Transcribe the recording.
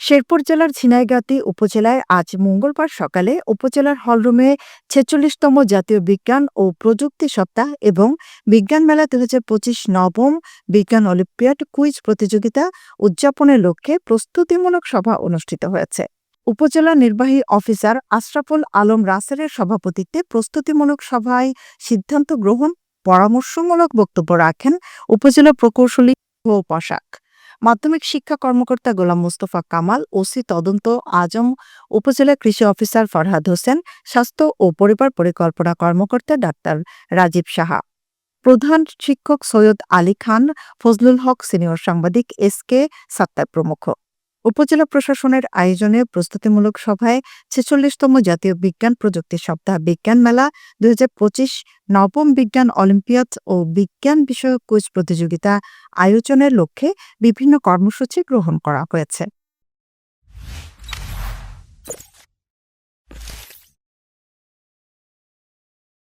শেরপুর জেলার ঝিনাইগাতী উপজেলায় আজ মঙ্গলবার সকালে উপজেলার হলরুমে ৪৬তম জাতীয় বিজ্ঞান ও প্রযুক্তি সপ্তাহ এবং বিজ্ঞান মেলা ২০২৫ নবম বিজ্ঞান অলিম্পিয়াড কুইজ প্রতিযোগিতা উদযাপনের লক্ষ্যে প্রস্তুতিমূলক সভা অনুষ্ঠিত হয়েছে। উপজেলা নির্বাহী অফিসার আশরাফুল আলম রাসেলের সভাপতিত্বে প্রস্তুতিমূলক সভায় সিদ্ধান্ত গ্রহণ, পরামর্শমূলক বক্তব্য রাখেন উপজেলা প্রকৌশলী ও পোশাক মাধ্যমিক শিক্ষা কর্মকর্তা গোলাম মোস্তফা কামাল, ওসি তদন্ত আজম, উপজেলা কৃষি অফিসার ফরহাদ হোসেন, স্বাস্থ্য ও পরিবার পরিকল্পনা কর্মকর্তা ডাক্তার রাজীব সাহা, প্রধান শিক্ষক সৈয়দ আলী খান, ফজলুল হক, সিনিয়র সাংবাদিক এস.কে. সাত্তার প্রমুখ। উপজেলা প্রশাসনের আয়োজনে প্রস্তুতিমূলক সভায় ৪৬তম জাতীয় বিজ্ঞান প্রযুক্তি সপ্তাহ, বিজ্ঞান মেলা ২০২৫, নবম বিজ্ঞান অলিম্পিয়াড ও বিজ্ঞান বিষয়ক কুইজ প্রতিযোগিতা আয়োজনের লক্ষ্যে বিভিন্ন কর্মসূচি গ্রহণ করা হয়েছে।